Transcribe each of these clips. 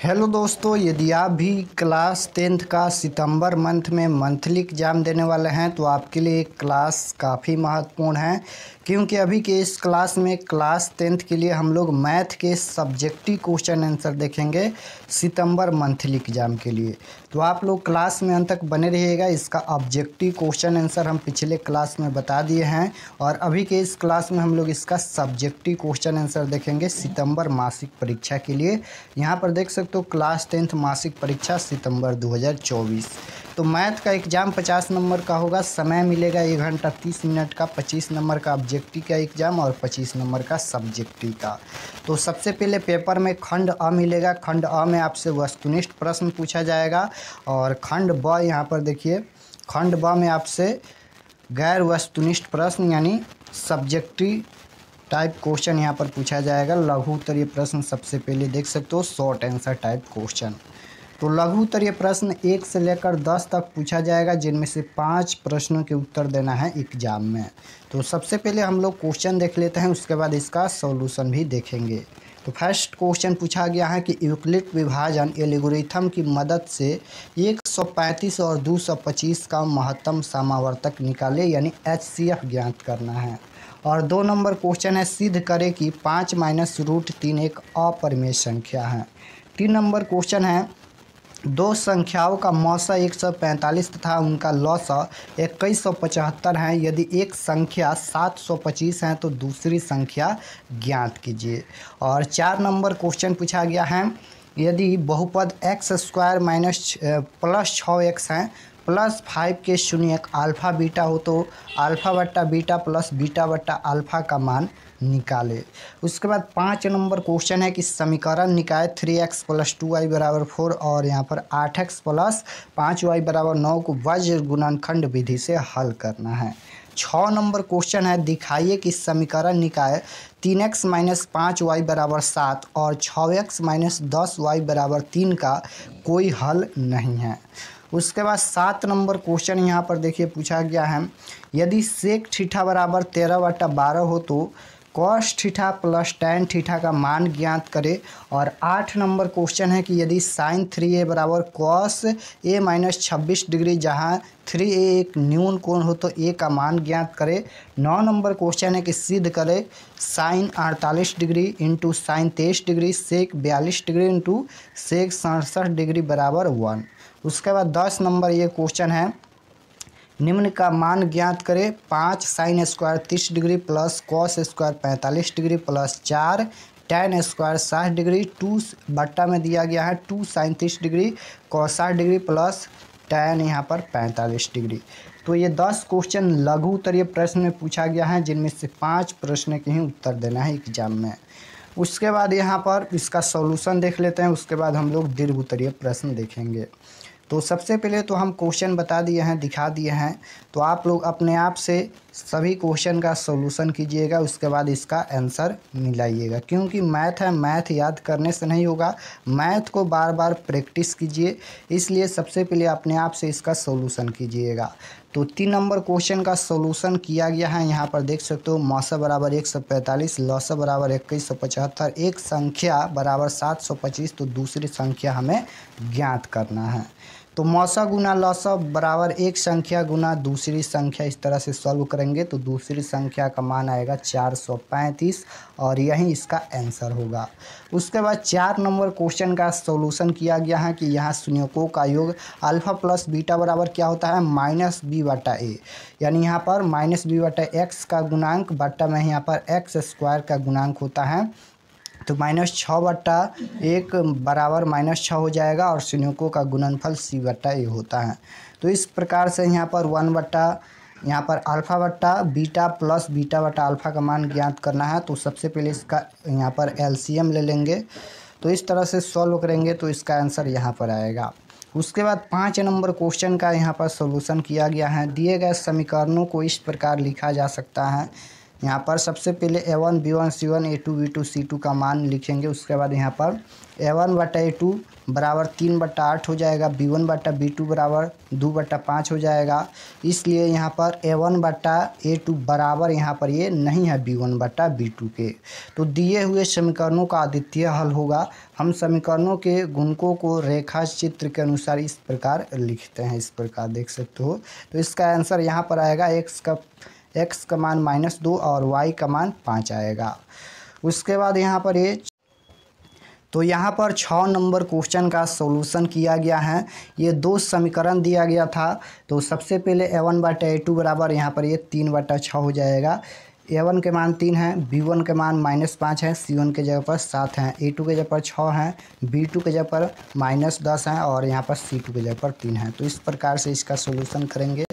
Hello दोस्तों, यदि आप भी क्लास 10th का सितंबर मंथ में मंथली एग्ज़ाम देने वाले हैं तो आपके लिए एक क्लास काफ़ी महत्वपूर्ण है, क्योंकि अभी के इस क्लास में क्लास 10th के लिए हम लोग मैथ के सब्जेक्टिव क्वेश्चन आंसर देखेंगे सितंबर मंथली एग्ज़ाम के लिए। तो आप लोग क्लास में अंत तक बने रहिएगा। इसका ऑब्जेक्टिव क्वेश्चन आंसर हम पिछले क्लास में बता दिए हैं और अभी के इस क्लास में हम लोग इसका सब्जेक्टिव क्वेश्चन आंसर देखेंगे सितंबर मासिक परीक्षा के लिए। यहाँ पर देख सकते हो क्लास 10th मासिक परीक्षा सितंबर 2024। तो मैथ का एग्ज़ाम 50 नंबर का होगा। समय मिलेगा 1 घंटा 30 मिनट का। 25 नंबर का ऑब्जेक्टिव का एग्ज़ाम और 25 नंबर का सब्जेक्टिव का। तो सबसे पहले पेपर में खंड अ मिलेगा। खंड अ में आपसे वस्तुनिष्ठ प्रश्न पूछा जाएगा और खंड ब, यहाँ पर देखिए, खंड ब में आपसे गैर वस्तुनिष्ठ प्रश्न यानी सब्जेक्टिव टाइप क्वेश्चन यहाँ पर पूछा जाएगा। लघु उत्तरीय प्रश्न सबसे पहले देख सकते हो, शॉर्ट आंसर टाइप क्वेश्चन। तो लघु उत्तरीय प्रश्न 1 से लेकर 10 तक पूछा जाएगा, जिनमें से 5 प्रश्नों के उत्तर देना है एग्जाम में। तो सबसे पहले हम लोग क्वेश्चन देख लेते हैं, उसके बाद इसका सॉल्यूशन भी देखेंगे। तो फर्स्ट क्वेश्चन पूछा गया है कि यूक्लिड विभाजन एल्गोरिथम की मदद से 135 और 225 का महत्तम समावर्तक निकाले, यानी HCF ज्ञात करना है। और 2 नंबर क्वेश्चन है, सिद्ध करें कि 5 - √3 एक अपरिमेय संख्या है। 3 नंबर क्वेश्चन है, दो संख्याओं का मौसा 145 तथा उनका लौसा 2175 है। यदि एक संख्या 725 है तो दूसरी संख्या ज्ञात कीजिए। और 4 नंबर क्वेश्चन पूछा गया है, यदि बहुपद x² प्लस 6x है प्लस 5 के शून्यक अल्फ़ा बीटा हो तो अल्फ़ा बट्टा बीटा प्लस बीटा बट्टा अल्फ़ा का मान निकाले। उसके बाद 5 नंबर क्वेश्चन है कि समीकरण निकाय 3x + 2y = 4 और यहाँ पर 8x + 5y = 9 को वज्र गुणनखंड विधि से हल करना है। 6 नंबर क्वेश्चन है, दिखाइए कि समीकरण निकाय 3x - 5y = 7 और 6x - 10y = 3 का कोई हल नहीं है। उसके बाद 7 नंबर क्वेश्चन यहाँ पर देखिए पूछा गया है, यदि सेक थीटा बराबर 13/12 हो तो cos theta plus tan theta का मान ज्ञात करें। और 8 नंबर क्वेश्चन है कि यदि साइन 3a बराबर कॉस a - 26 डिग्री, जहाँ 3a एक न्यून कोण हो तो a का मान ज्ञात करें। 9 नंबर क्वेश्चन है कि सिद्ध करें sine 48 degree into sine 23 degree sec 42 degree into sec 67 degree बराबर 1। उसके बाद 10 नंबर ये क्वेश्चन है, निम्न का मान ज्ञात करें। 5 sin² 30 degree plus cos 45 degree plus 4 tan² 60 degree 2 बट्टा में दिया गया है 2 sin 30 degree cos 60 degree plus tan यहाँ पर 45 डिग्री। तो ये 10 क्वेश्चन लघु उत्तरीय प्रश्न में पूछा गया है, जिनमें से 5 प्रश्न के ही उत्तर देना है एग्जाम में। उसके बाद यहाँ पर इसका सॉल्यूशन देख लेते हैं, उसके बाद हम लोग दीर्घ उत्तरीय प्रश्न देखेंगे। तो सबसे पहले तो हम क्वेश्चन बता दिए हैं, दिखा दिए हैं, तो आप लोग अपने आप से सभी क्वेश्चन का सॉल्यूशन कीजिएगा, उसके बाद इसका आंसर मिलाइएगा, क्योंकि मैथ है, मैथ याद करने से नहीं होगा, मैथ को बार बार प्रैक्टिस कीजिए। इसलिए सबसे पहले अपने आप से इसका सॉल्यूशन कीजिएगा। तो 3 नंबर क्वेश्चन का सॉल्यूशन किया गया है, यहाँ पर देख सकते हो, मौसा बराबर 145, लौसा बराबर 2175, एक संख्या बराबर 725, तो दूसरी संख्या हमें ज्ञात करना है। तो मौसा गुना लौसा बराबर एक संख्या गुना दूसरी संख्या, इस तरह से सॉल्व करेंगे तो दूसरी संख्या का मान आएगा 435 और यही इसका आंसर होगा। उसके बाद 4 नंबर क्वेश्चन का सॉल्यूशन किया गया है कि यहाँ शून्यकों का योग अल्फ़ा प्लस बीटा बराबर क्या होता है -b/a, यानी यहाँ पर -b/x का गुणांक बट्टा में यहाँ पर x² का गुणांक होता है, तो -6/1 बराबर -6 हो जाएगा और शून्यकों का गुणनफल c/a होता है। तो इस प्रकार से यहाँ पर 1/ यहाँ पर अल्फ़ा बट्टा बीटा प्लस बीटा बट्टा अल्फ़ा का मान ज्ञात करना है। तो सबसे पहले इसका यहाँ पर LCM ले लेंगे, तो इस तरह से सॉल्व करेंगे तो इसका आंसर यहाँ पर आएगा। उसके बाद 5 नंबर क्वेश्चन का यहाँ पर सॉल्यूशन किया गया है। दिए गए समीकरणों को इस प्रकार लिखा जा सकता है, यहाँ पर सबसे पहले A1 B1 C1 A2 B2 C2 का मान लिखेंगे। उसके बाद यहाँ पर A1 बटा A2 बराबर 3/8 हो जाएगा, B1 बटा B2 बराबर 2/5 हो जाएगा। इसलिए यहाँ पर A1 बटा A2 बराबर यहाँ पर ये नहीं है B1 बटा B2 के। तो दिए हुए समीकरणों का अद्वितीय हल होगा। हम समीकरणों के गुणकों को रेखा चित्र के अनुसार इस प्रकार लिखते हैं, इस प्रकार देख सकते हो। तो इसका आंसर यहाँ पर आएगा x का मान -2 और y का मान 5 आएगा। उसके बाद यहाँ पर ये तो यहाँ पर 6 नंबर क्वेश्चन का सॉल्यूशन किया गया है। ये दो समीकरण दिया गया था। तो सबसे पहले A1 बटा A2 बराबर यहाँ पर ये 3/6 हो जाएगा। A1 के मान 3 है, B1 के मान -5 है, C1 के जगह पर 7 है, A2 के जगह पर 6 है, B2 के जगह पर -10 है और यहाँ पर C2 के जगह पर 3 है। तो इस प्रकार से इसका सॉल्यूशन करेंगे।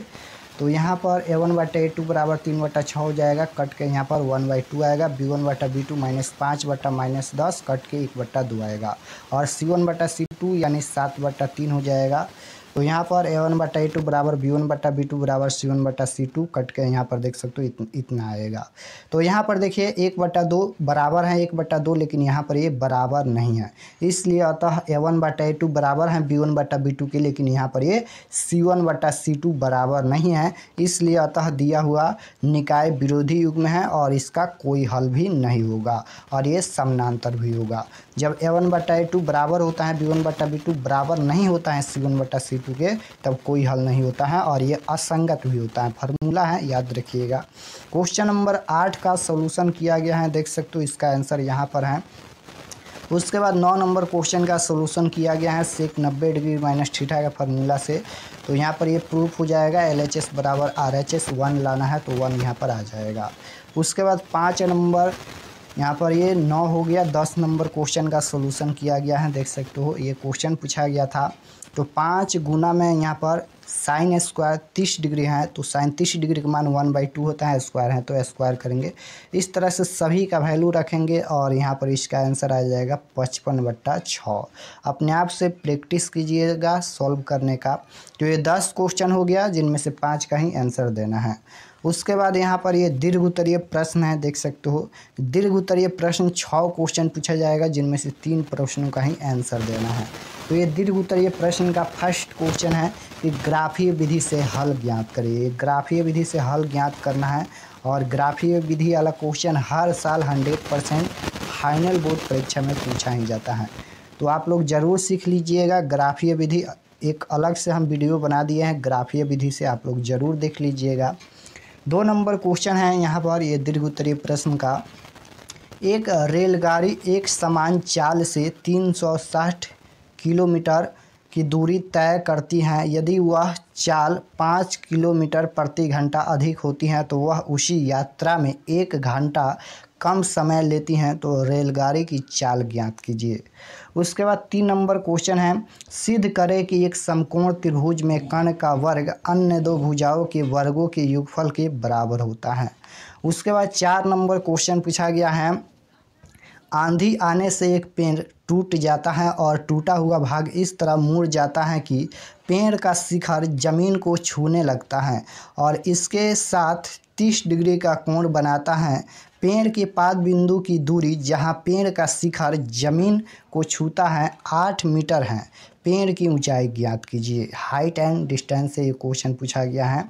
तो यहाँ पर A1 बटा A2 बराबर 3/6 हो जाएगा, कट के यहाँ पर 1/2 आएगा। B1 बटा B2 -5 बटा -10 कट के 1/2 आएगा और C1 बटा C2 यानी 7/3 हो जाएगा। तो यहाँ पर A1 बटा A2 बराबर B1 बटा B2 बराबर C1 बटा C2 कट के यहाँ पर देख सकते हो इतना आएगा। तो यहाँ पर देखिए 1/2 बराबर है 1/2, लेकिन यहाँ पर ये बराबर नहीं है, इसलिए अतः A1 बटा A2 बराबर है B1 बटा B2 के, लेकिन यहाँ पर ये C1 बटा C2 बराबर नहीं है, इसलिए अतः दिया हुआ निकाय विरोधी युग्म है और इसका कोई हल भी नहीं होगा और ये समानांतर भी होगा। जब A1 बटा A2 बराबर होता है B1 बटा B2 बराबर नहीं होता है C1 बटा C2 के, तब कोई हल नहीं होता है और ये असंगत भी होता है। फार्मूला है, याद रखिएगा। क्वेश्चन नंबर 8 का सॉल्यूशन किया गया है, देख सकते हो इसका आंसर यहाँ पर है। उसके बाद 9 नंबर क्वेश्चन का सॉल्यूशन किया गया है सेक 90 डिग्री माइनस थीटा का फार्मूला से। तो यहाँ पर ये प्रूफ हो जाएगा LHS बराबर RHS 1 लाना है तो 1 यहाँ पर आ जाएगा। उसके बाद 5 नंबर यहाँ पर ये 9 हो गया। 10 नंबर क्वेश्चन का सॉल्यूशन किया गया है, देख सकते हो ये क्वेश्चन पूछा गया था। तो 5 गुना में यहाँ पर साइन स्क्वायर 30 डिग्री है, तो साइन 30 डिग्री का मान 1/2 होता है, स्क्वायर है तो स्क्वायर करेंगे। इस तरह से सभी का वैल्यू रखेंगे और यहाँ पर इसका आंसर आ जाएगा 55/6। अपने आप से प्रैक्टिस कीजिएगा सॉल्व करने का। तो ये 10 क्वेश्चन हो गया जिनमें से 5 का ही आंसर देना है। उसके बाद यहाँ पर ये दीर्घ उत्तरीय प्रश्न है, देख सकते हो दीर्घ उत्तरीय प्रश्न 6 क्वेश्चन पूछा जाएगा जिनमें से 3 प्रश्नों का ही आंसर देना है। तो ये दीर्घ उत्तरीय प्रश्न का फर्स्ट क्वेश्चन है कि ग्राफीय विधि से हल ज्ञात करिए। ग्राफीय विधि से हल ज्ञात करना है और ग्राफीय विधि वाला क्वेश्चन हर साल 100% फाइनल बोर्ड परीक्षा में पूछा ही जाता है। तो आप लोग ज़रूर सीख लीजिएगा ग्राफीय विधि। एक अलग से हम वीडियो बना दिए हैं ग्राफीय विधि से, आप लोग ज़रूर देख लीजिएगा। 2 नंबर क्वेश्चन है यहाँ पर ये दीर्घ उत्तरीय प्रश्न का। एक रेलगाड़ी एक समान चाल से 360 किलोमीटर की दूरी तय करती है। यदि वह चाल 5 किलोमीटर प्रति घंटा अधिक होती है तो वह उसी यात्रा में 1 घंटा कम समय लेती हैं। तो रेलगाड़ी की चाल ज्ञात कीजिए। उसके बाद 3 नंबर क्वेश्चन है सिद्ध करें कि एक समकोण त्रिभुज में कर्ण का वर्ग अन्य 2 भुजाओं के वर्गों के योगफल के बराबर होता है। उसके बाद 4 नंबर क्वेश्चन पूछा गया है आंधी आने से एक पेड़ टूट जाता है और टूटा हुआ भाग इस तरह मुड़ जाता है कि पेड़ का शिखर जमीन को छूने लगता है और इसके साथ 30 डिग्री का कोण बनाता है। पेड़ के पाद बिंदु की दूरी जहां पेड़ का शिखर जमीन को छूता है 8 मीटर है। पेड़ की ऊंचाई ज्ञात कीजिए। हाइट एंड डिस्टेंस से ये क्वेश्चन पूछा गया है।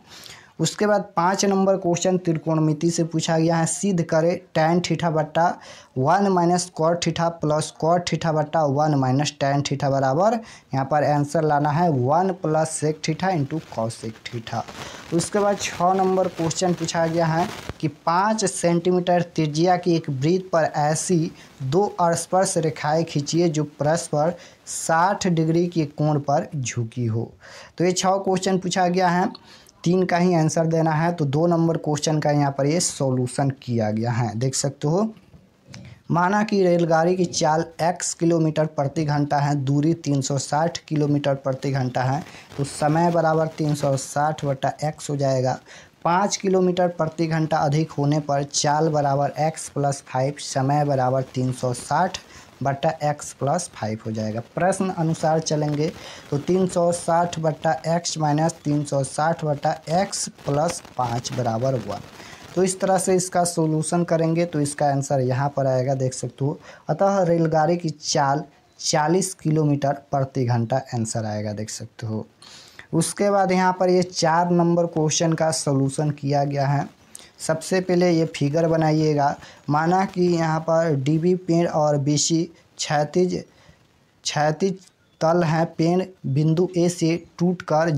उसके बाद 5 नंबर क्वेश्चन त्रिकोणमिति से पूछा गया है सिद्ध करें tan थीटा बट्टा 1 minus cot theta plus cot theta बट्टा 1 माइनस tan थीटा बराबर यहाँ पर आंसर लाना है 1 plus sec theta into cosec theta. उसके बाद 6 नंबर क्वेश्चन पूछा गया है कि 5 सेंटीमीटर त्रिज्या की एक वृत्त पर ऐसी 2 स्पर्श रेखाएं खींचिए जो परस्पर 60 डिग्री के कोण पर झुकी हो। तो ये 6 क्वेश्चन पूछा गया है, 3 का ही आंसर देना है। तो 2 नंबर क्वेश्चन का यहाँ पर ये सॉल्यूशन किया गया है, देख सकते हो। माना कि रेलगाड़ी की चाल x किलोमीटर प्रति घंटा है, दूरी 360 किलोमीटर प्रति घंटा है, तो समय बराबर 360/x हो जाएगा। 5 किलोमीटर प्रति घंटा अधिक होने पर चाल बराबर x + 5, समय बराबर 360/x + 5 हो जाएगा। प्रश्न अनुसार चलेंगे तो 360/x - 360/x + 5 बराबर 1। तो इस तरह से इसका सोल्यूशन करेंगे तो इसका आंसर यहाँ पर आएगा, देख सकते हो। अतः रेलगाड़ी की चाल 40 किलोमीटर प्रति घंटा आंसर आएगा, देख सकते हो। उसके बाद यहाँ पर ये 4 नंबर क्वेश्चन का सोल्यूशन किया गया है। सबसे पहले ये फिगर बनाइएगा। माना कि यहाँ पर डीबी पेड़ और बीसी क्षैतिज तल है। पेड़ बिंदु ए से टूटकर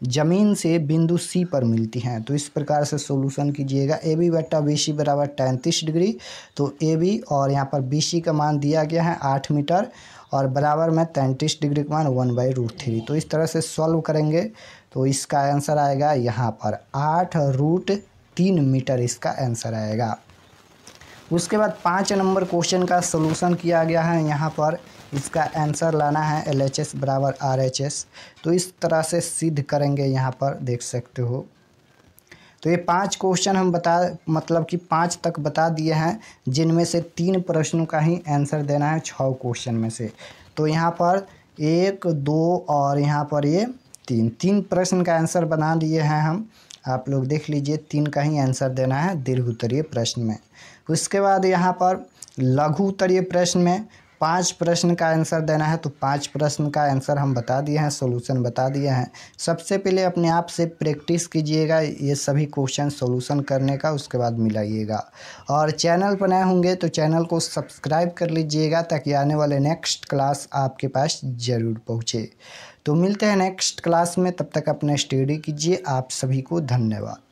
जमीन से बिंदु सी पर मिलती हैं। तो इस प्रकार से सोल्यूशन कीजिएगा। ए बी बट्टा बी सी बराबर 33 डिग्री। तो ए बी और यहाँ पर बी सी का मान दिया गया है 8 मीटर और बराबर में 33 डिग्री का मान 1/√3। तो इस तरह से सॉल्व करेंगे तो इसका आंसर आएगा यहाँ पर 8√3 मीटर इसका आंसर आएगा। उसके बाद 5 नंबर क्वेश्चन का सोल्यूशन किया गया है। यहाँ पर इसका आंसर लाना है LHS बराबर RHS। तो इस तरह से सिद्ध करेंगे, यहाँ पर देख सकते हो। तो ये 5 क्वेश्चन हम मतलब कि 5 तक बता दिए हैं, जिनमें से 3 प्रश्नों का ही आंसर देना है 6 क्वेश्चन में से। तो यहाँ पर 1, 2 और यहाँ पर ये 3 प्रश्न का आंसर बना दिए हैं हम। आप लोग देख लीजिए, 3 का ही आंसर देना है दीर्घ उत्तरीय प्रश्न में। उसके बाद यहाँ पर लघु उत्तरीय प्रश्न में 5 प्रश्न का आंसर देना है। तो 5 प्रश्न का आंसर हम बता दिए हैं, सॉल्यूशन बता दिए हैं। सबसे पहले अपने आप से प्रैक्टिस कीजिएगा ये सभी क्वेश्चन सॉल्यूशन करने का, उसके बाद मिलाइएगा। और चैनल पर नए होंगे तो चैनल को सब्सक्राइब कर लीजिएगा, ताकि आने वाले नेक्स्ट क्लास आपके पास ज़रूर पहुँचे। तो मिलते हैं नेक्स्ट क्लास में, तब तक अपने स्टडी कीजिए। आप सभी को धन्यवाद।